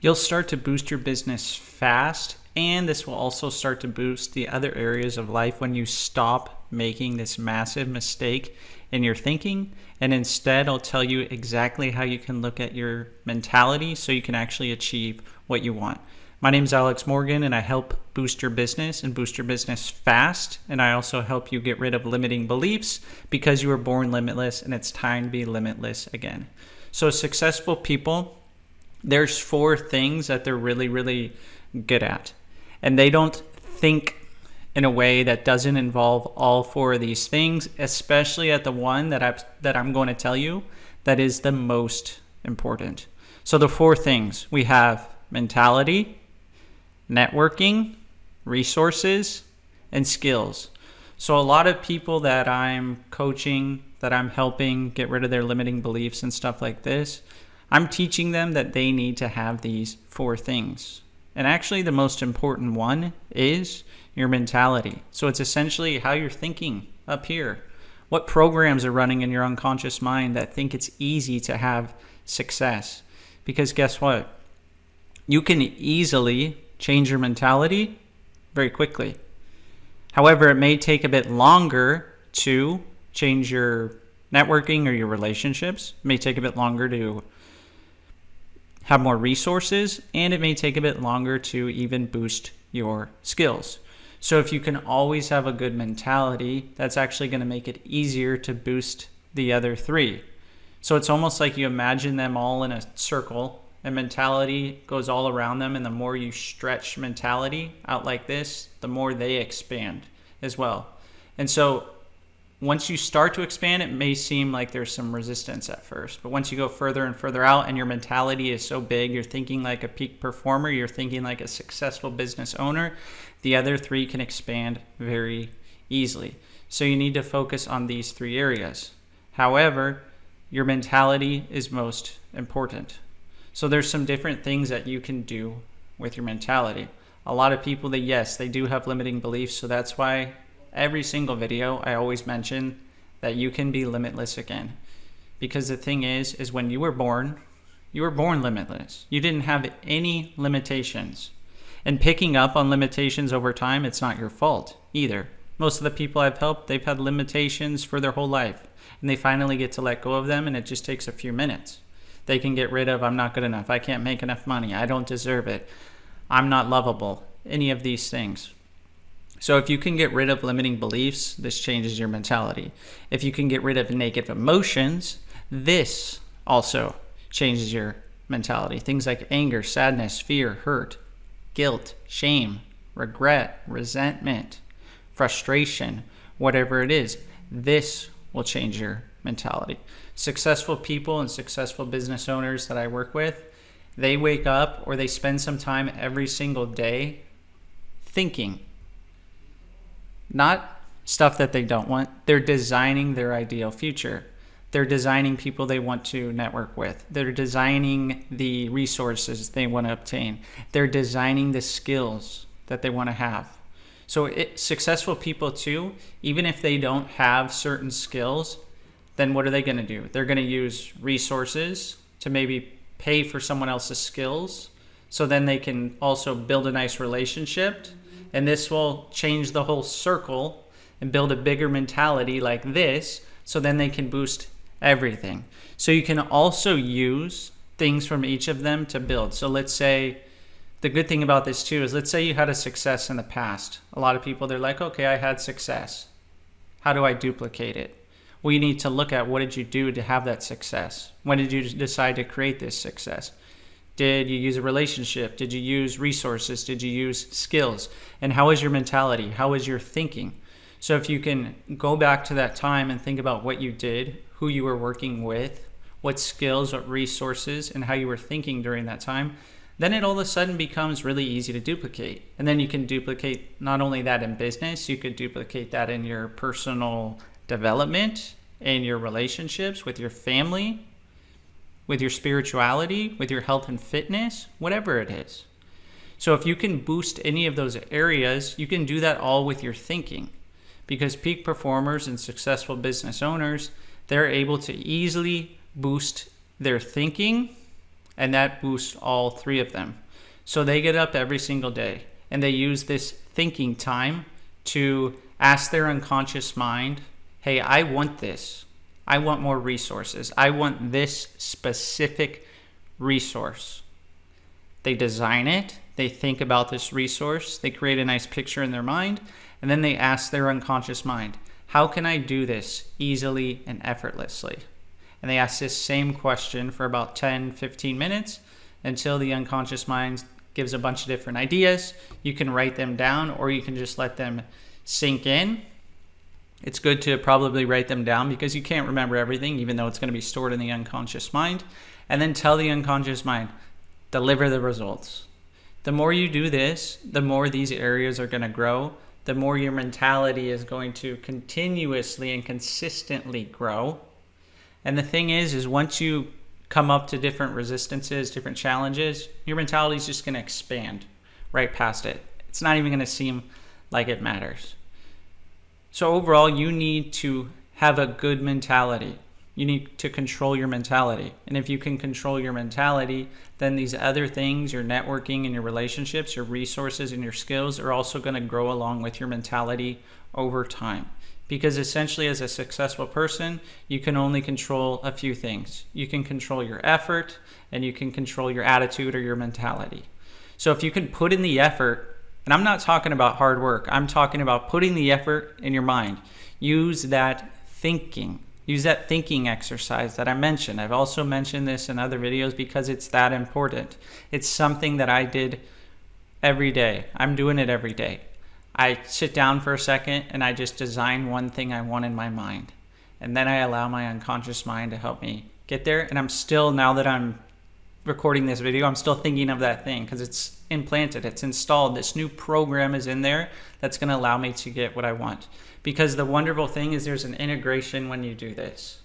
You'll start to boost your business fast, and this will also start to boost the other areas of life when you stop making this massive mistake in your thinking. And instead, I'll tell you exactly how you can look at your mentality so you can actually achieve what you want. My name is Alex Morgan, and I help boost your business and boost your business fast. And I also help you get rid of limiting beliefs because you were born limitless and it's time to be limitless again. So successful people, there's 4 things that they're really, really good at. And they don't think in a way that doesn't involve all 4 of these things, especially at the one that I'm going to tell you that is the most important. So the 4 things we have: mentality, networking, resources, and skills. So a lot of people that I'm coaching, that I'm helping get rid of their limiting beliefs and stuff like this, I'm teaching them that they need to have these 4 things. And actually the most important one is your mentality. So it's essentially how you're thinking up here. What programs are running in your unconscious mind that think it's easy to have success? Because guess what? You can easily change your mentality very quickly. However, it may take a bit longer to change your networking or your relationships. It may take a bit longer to have more resources, and it may take a bit longer to even boost your skills. So if you can always have a good mentality, that's actually going to make it easier to boost the other 3. So it's almost like you imagine them all in a circle, and mentality goes all around them, and the more you stretch mentality out like this, the more they expand as well. And so once you start to expand, it may seem like there's some resistance at first. But once you go further and further out and your mentality is so big, you're thinking like a peak performer, you're thinking like a successful business owner, the other 3 can expand very easily. So you need to focus on these 3 areas. However, your mentality is most important. So there's some different things that you can do with your mentality. A lot of people, they do have limiting beliefs, so that's why every single video I always mention that you can be limitless again. Because the thing is when you were born limitless. You didn't have any limitations. And picking up on limitations over time, it's not your fault either. Most of the people I've helped, they've had limitations for their whole life, and they finally get to let go of them, and it just takes a few minutes. They can get rid of, I'm not good enough, I can't make enough money, I don't deserve it, I'm not lovable, any of these things. So if you can get rid of limiting beliefs, this changes your mentality. If you can get rid of negative emotions, this also changes your mentality. Things like anger, sadness, fear, hurt, guilt, shame, regret, resentment, frustration, whatever it is, this will change your mentality. Successful people and successful business owners that I work with, they wake up or they spend some time every single day thinking. Not stuff that they don't want. They're designing their ideal future. They're designing people they want to network with. They're designing the resources they want to obtain. They're designing the skills that they want to have. So successful people too, even if they don't have certain skills, then what are they going to do? They're going to use resources to maybe pay for someone else's skills, so then they can also build a nice relationship. And this will change the whole circle and build a bigger mentality like this, so then they can boost everything. So you can also use things from each of them to build. So let's say, the good thing about this too is, let's say you had a success in the past. A lot of people, they're like, okay, I had success. How do I duplicate it? Well, you need to look at, what did you do to have that success? When did you decide to create this success? Did you use a relationship? Did you use resources? Did you use skills? And how is your mentality? How is your thinking? So if you can go back to that time and think about what you did, who you were working with, what skills, what resources, and how you were thinking during that time, then it all of a sudden becomes really easy to duplicate. And then you can duplicate not only that in business, you could duplicate that in your personal development, in your relationships, with your family, with your spirituality, with your health and fitness, whatever it is. So if you can boost any of those areas, you can do that all with your thinking. Because peak performers and successful business owners, they're able to easily boost their thinking and that boosts all 3 of them. So they get up every single day and they use this thinking time to ask their unconscious mind, hey, I want this. I want more resources. I want this specific resource. They design it. They think about this resource. They create a nice picture in their mind. And then they ask their unconscious mind, how can I do this easily and effortlessly? And they ask this same question for about 10, 15 minutes until the unconscious mind gives a bunch of different ideas. You can write them down or you can just let them sink in. It's good to probably write them down because you can't remember everything, even though it's going to be stored in the unconscious mind. And then tell the unconscious mind, deliver the results. The more you do this, the more these areas are going to grow. The more your mentality is going to continuously and consistently grow. And the thing is once you come up to different resistances, different challenges, your mentality is just going to expand right past it. It's not even going to seem like it matters. So overall, you need to have a good mentality. You need to control your mentality. And if you can control your mentality, then these other things, your networking and your relationships, your resources and your skills are also going to grow along with your mentality over time. Because essentially as a successful person, you can only control a few things. You can control your effort and you can control your attitude or your mentality. So if you can put in the effort, and I'm not talking about hard work, I'm talking about putting the effort in your mind. Use that thinking exercise that I mentioned. I've also mentioned this in other videos because it's that important. It's something that I did every day. I'm doing it every day. I sit down for a second and I just design one thing I want in my mind. And then I allow my unconscious mind to help me get there. And I'm still, now that I'm recording this video, I'm still thinking of that thing because it's implanted, it's installed. This new program is in there that's going to allow me to get what I want. Because the wonderful thing is there's an integration when you do this.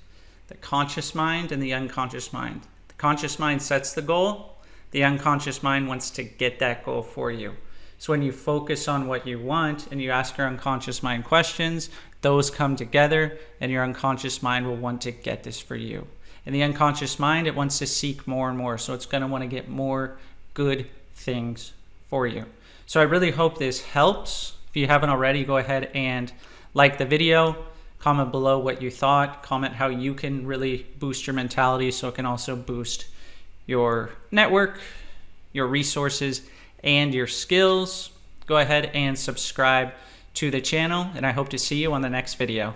The conscious mind and the unconscious mind. The conscious mind sets the goal. The unconscious mind wants to get that goal for you. So when you focus on what you want and you ask your unconscious mind questions, those come together and your unconscious mind will want to get this for you. And the unconscious mind, it wants to seek more and more. So it's going to want to get more good things for you. So I really hope this helps. If you haven't already, go ahead and like the video, comment below what you thought, comment how you can really boost your mentality so it can also boost your network, your resources, and your skills. Go ahead and subscribe to the channel, and I hope to see you on the next video.